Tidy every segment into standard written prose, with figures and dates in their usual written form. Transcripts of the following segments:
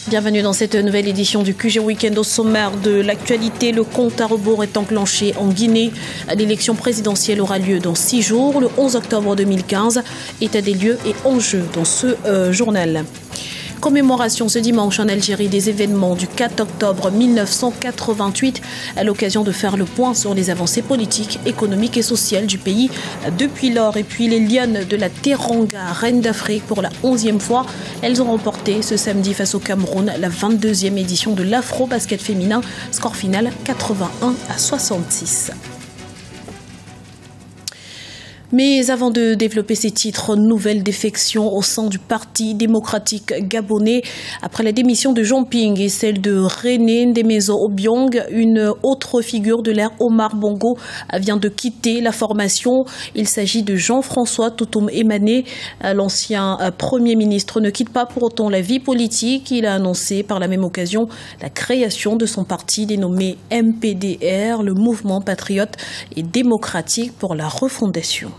Bienvenue dans cette nouvelle édition du QG Week-end. Au sommaire de l'actualité, le compte à rebours est enclenché en Guinée. L'élection présidentielle aura lieu dans 6 jours, le 11 octobre 2015. État des lieux et enjeux dans ce journal. Commémoration ce dimanche en Algérie des événements du 4 octobre 1988 à l'occasion de faire le point sur les avancées politiques, économiques et sociales du pays depuis lors. Et puis les Lionnes de la Teranga, reines d'Afrique pour la 11e fois. Elles ont remporté ce samedi face au Cameroun la 22e édition de l'Afro-Basket féminin. Score final 81-66. Mais avant de développer ces titres, nouvelle défection au sein du Parti démocratique gabonais. Après la démission de Jean Ping et celle de René Ndemezo Obiang, une autre figure de l'ère Omar Bongo vient de quitter la formation. Il s'agit de Jean-François Toutoum Emané. L'ancien Premier ministre ne quitte pas pour autant la vie politique. Il a annoncé par la même occasion la création de son parti dénommé MPDR, le Mouvement patriote et démocratique pour la refondation.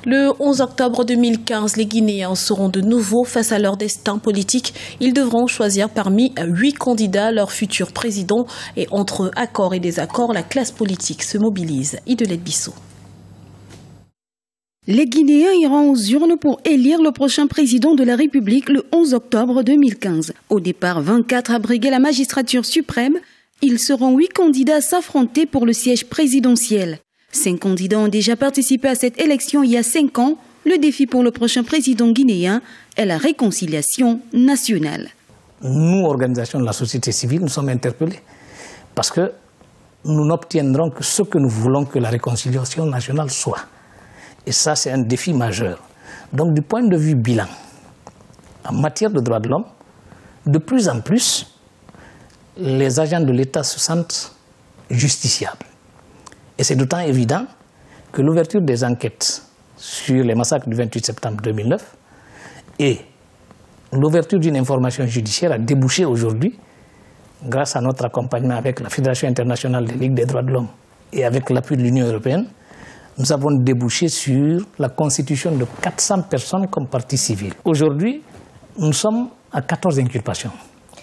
Le 11 octobre 2015, les Guinéens seront de nouveau face à leur destin politique. Ils devront choisir parmi 8 candidats leur futur président. Et entre accords et désaccords, la classe politique se mobilise. Idelette Bissot. Les Guinéens iront aux urnes pour élire le prochain président de la République le 11 octobre 2015. Au départ, 24 abriguaient la magistrature suprême. Ils seront 8 candidats à s'affronter pour le siège présidentiel. 5 candidats ont déjà participé à cette élection il y a 5 ans. Le défi pour le prochain président guinéen est la réconciliation nationale. Nous, organisations de la société civile, nous sommes interpellés parce que nous n'obtiendrons que ce que nous voulons que la réconciliation nationale soit. Et ça, c'est un défi majeur. Donc, du point de vue bilan, en matière de droits de l'homme, de plus en plus, les agents de l'État se sentent justiciables. Et c'est d'autant évident que l'ouverture des enquêtes sur les massacres du 28 septembre 2009 et l'ouverture d'une information judiciaire a débouché aujourd'hui, grâce à notre accompagnement avec la Fédération internationale des ligues des droits de l'homme et avec l'appui de l'Union européenne, nous avons débouché sur la constitution de 400 personnes comme partie civile. Aujourd'hui, nous sommes à 14 inculpations.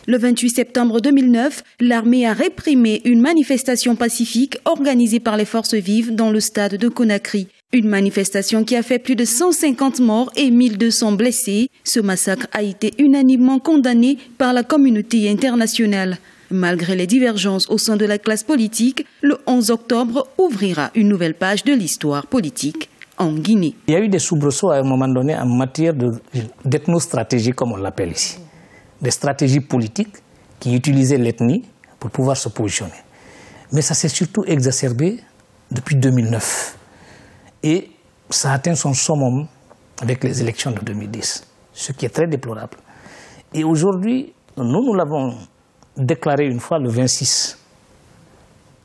Le 28 septembre 2009, l'armée a réprimé une manifestation pacifique organisée par les forces vives dans le stade de Conakry. Une manifestation qui a fait plus de 150 morts et 1200 blessés. Ce massacre a été unanimement condamné par la communauté internationale. Malgré les divergences au sein de la classe politique, le 11 octobre ouvrira une nouvelle page de l'histoire politique en Guinée. Il y a eu des soubresauts à un moment donné en matière d'ethnostratégie, comme on l'appelle ici. Des stratégies politiques qui utilisaient l'ethnie pour pouvoir se positionner. Mais ça s'est surtout exacerbé depuis 2009. Et ça a atteint son summum avec les élections de 2010, ce qui est très déplorable. Et aujourd'hui, nous l'avons déclaré une fois le 26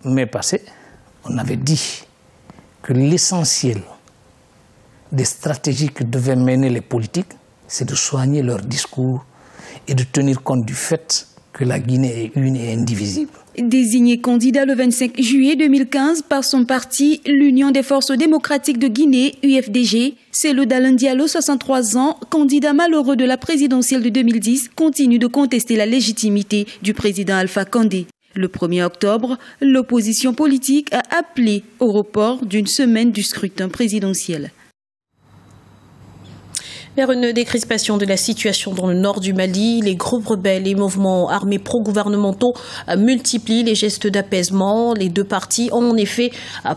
mai passé. On avait dit que l'essentiel des stratégies que devaient mener les politiques, c'est de soigner leur discours et de tenir compte du fait que la Guinée est une et indivisible. Désigné candidat le 25 juillet 2015 par son parti, l'Union des forces démocratiques de Guinée, UFDG, Cellou Dalein Diallo, 63 ans, candidat malheureux de la présidentielle de 2010, continue de contester la légitimité du président Alpha Condé. Le 1er octobre, l'opposition politique a appelé au report d'une semaine du scrutin présidentiel. Vers une décrispation de la situation dans le nord du Mali, les groupes rebelles et mouvements armés pro-gouvernementaux multiplient les gestes d'apaisement. Les deux parties ont en effet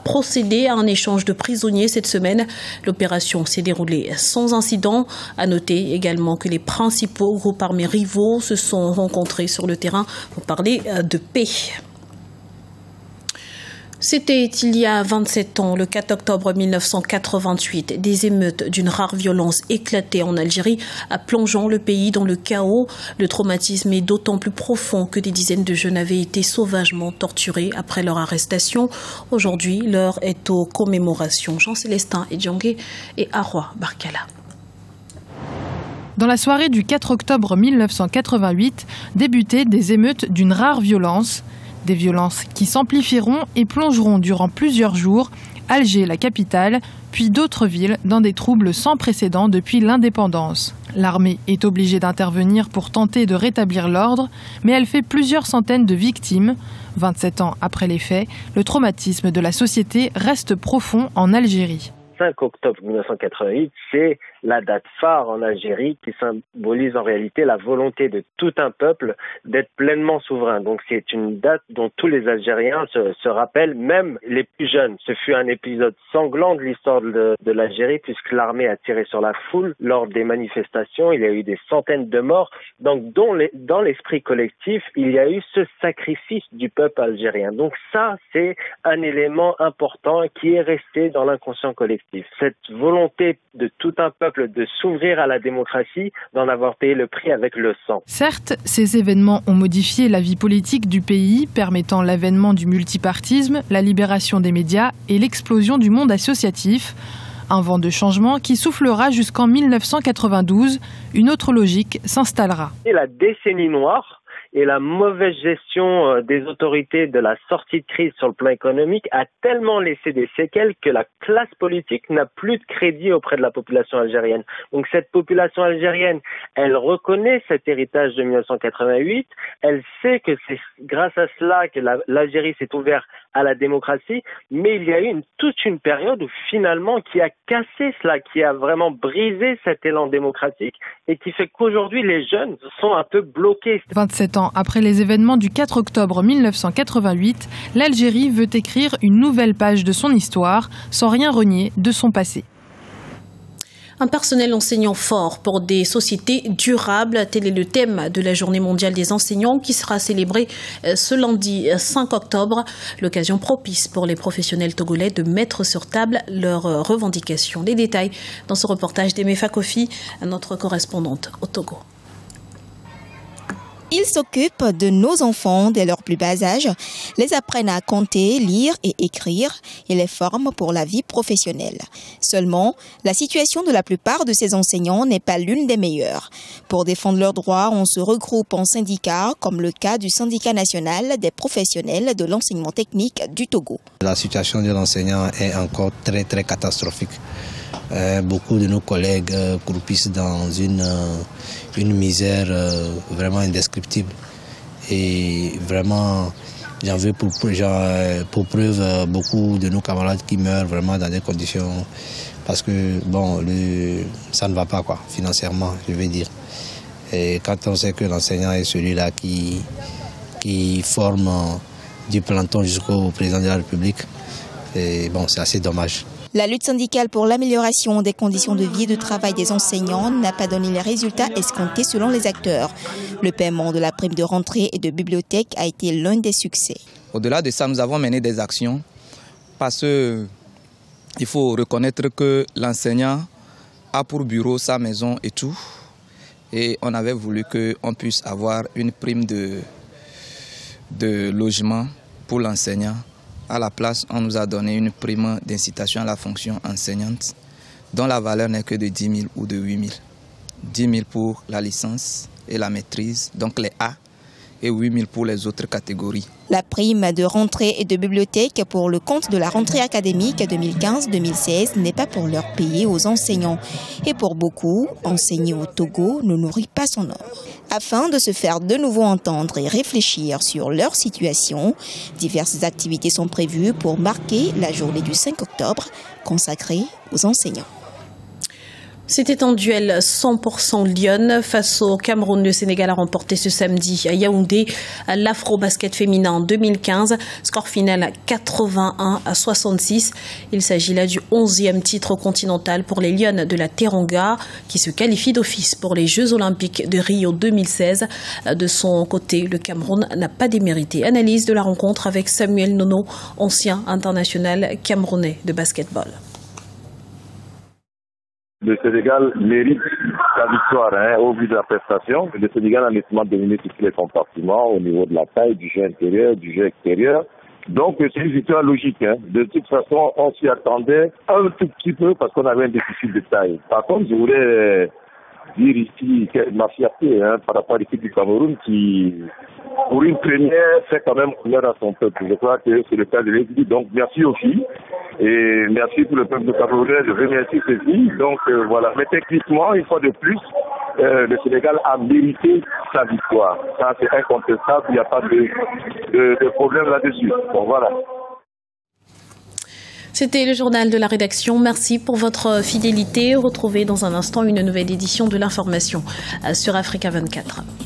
procédé à un échange de prisonniers cette semaine. L'opération s'est déroulée sans incident. À noter également que les principaux groupes armés rivaux se sont rencontrés sur le terrain pour parler de paix. C'était il y a 27 ans, le 4 octobre 1988. Des émeutes d'une rare violence éclataient en Algérie, plongeant le pays dans le chaos. Le traumatisme est d'autant plus profond que des dizaines de jeunes avaient été sauvagement torturés après leur arrestation. Aujourd'hui, l'heure est aux commémorations. Jean-Célestin Edjangé et Arwa Barkala. Dans la soirée du 4 octobre 1988, débutaient des émeutes d'une rare violence. Des violences qui s'amplifieront et plongeront durant plusieurs jours Alger, la capitale, puis d'autres villes dans des troubles sans précédent depuis l'indépendance. L'armée est obligée d'intervenir pour tenter de rétablir l'ordre, mais elle fait plusieurs centaines de victimes. 27 ans après les faits, le traumatisme de la société reste profond en Algérie. 5 octobre 1988, c'est la date phare en Algérie qui symbolise en réalité la volonté de tout un peuple d'être pleinement souverain. Donc c'est une date dont tous les Algériens se rappellent, même les plus jeunes. Ce fut un épisode sanglant de l'histoire de l'Algérie puisque l'armée a tiré sur la foule lors des manifestations. Il y a eu des centaines de morts. Donc dans l'esprit collectif, il y a eu ce sacrifice du peuple algérien. Donc ça, c'est un élément important qui est resté dans l'inconscient collectif. Cette volonté de tout un peuple de s'ouvrir à la démocratie, d'en avoir payé le prix avec le sang. Certes, ces événements ont modifié la vie politique du pays, permettant l'avènement du multipartisme, la libération des médias et l'explosion du monde associatif. Un vent de changement qui soufflera jusqu'en 1992. Une autre logique s'installera. Et la décennie noire et la mauvaise gestion des autorités de la sortie de crise sur le plan économique a tellement laissé des séquelles que la classe politique n'a plus de crédit auprès de la population algérienne. Donc cette population algérienne, elle reconnaît cet héritage de 1988, elle sait que c'est grâce à cela que l'Algérie s'est ouverte à la démocratie, mais il y a eu toute une période où finalement qui a cassé cela, qui a vraiment brisé cet élan démocratique et qui fait qu'aujourd'hui les jeunes sont un peu bloqués. 27 ans après les événements du 4 octobre 1988, l'Algérie veut écrire une nouvelle page de son histoire sans rien renier de son passé. Un personnel enseignant fort pour des sociétés durables, tel est le thème de la Journée mondiale des enseignants qui sera célébrée ce lundi 5 octobre. L'occasion propice pour les professionnels togolais de mettre sur table leurs revendications. Les détails dans ce reportage d'Emefa Kofi, notre correspondante au Togo. Ils s'occupent de nos enfants dès leur plus bas âge, les apprennent à compter, lire et écrire et les forment pour la vie professionnelle. Seulement, la situation de la plupart de ces enseignants n'est pas l'une des meilleures. Pour défendre leurs droits, on se regroupe en syndicats, comme le cas du syndicat national des professionnels de l'enseignement technique du Togo. La situation de l'enseignant est encore très très catastrophique. Beaucoup de nos collègues croupissent dans une misère vraiment indescriptible. Et vraiment, j'en veux pour preuve beaucoup de nos camarades qui meurent vraiment dans des conditions... Parce que, bon, ça ne va pas, quoi, financièrement, je vais dire. Et quand on sait que l'enseignant est celui-là qui forme du planton jusqu'au président de la République, et bon, c'est assez dommage. La lutte syndicale pour l'amélioration des conditions de vie et de travail des enseignants n'a pas donné les résultats escomptés selon les acteurs. Le paiement de la prime de rentrée et de bibliothèque a été l'un des succès. Au-delà de ça, nous avons mené des actions parce qu'il faut reconnaître que l'enseignant a pour bureau sa maison et tout. Et on avait voulu qu'on puisse avoir une prime de logement pour l'enseignant. À la place, on nous a donné une prime d'incitation à la fonction enseignante dont la valeur n'est que de 10 000 ou de 8 000. 10 000 pour la licence et la maîtrise, donc les A, et 8 000 pour les autres catégories. La prime de rentrée et de bibliothèque pour le compte de la rentrée académique 2015-2016 n'est pas pour leur payer aux enseignants. Et pour beaucoup, enseigner au Togo ne nourrit pas son homme. Afin de se faire de nouveau entendre et réfléchir sur leur situation, diverses activités sont prévues pour marquer la journée du 5 octobre consacrée aux enseignants. C'était un duel 100% Lyon face au Cameroun. Le Sénégal a remporté ce samedi à Yaoundé l'Afro-Basket féminin 2015. Score final 81-66. Il s'agit là du 11e titre continental pour les Lyonnes de la Teranga qui se qualifient d'office pour les Jeux Olympiques de Rio 2016. De son côté, le Cameroun n'a pas démérité. Analyse de la rencontre avec Samuel Nono, ancien international camerounais de basketball. Le Sénégal mérite la victoire au vu de la prestation. Le Sénégal a nettement dominé tous les compartiments au niveau de la taille, du jeu intérieur, du jeu extérieur. Donc c'est une victoire logique. De toute façon, on s'y attendait un tout petit peu parce qu'on avait un déficit de taille. Par contre, je voulais dire ici ma fierté par rapport à l'équipe du Cameroun qui, pour une première, fait quand même honneur à son peuple. Je crois que c'est le cas de l'équipe. Donc merci aux filles et merci pour le peuple de Cameroun. Je remercie ces filles. Donc voilà. Mais techniquement, une fois de plus, le Sénégal a mérité sa victoire. Ça, c'est incontestable. Il n'y a pas de problème là-dessus. Bon, voilà. C'était le journal de la rédaction. Merci pour votre fidélité. Retrouvez dans un instant une nouvelle édition de l'information sur Africa 24.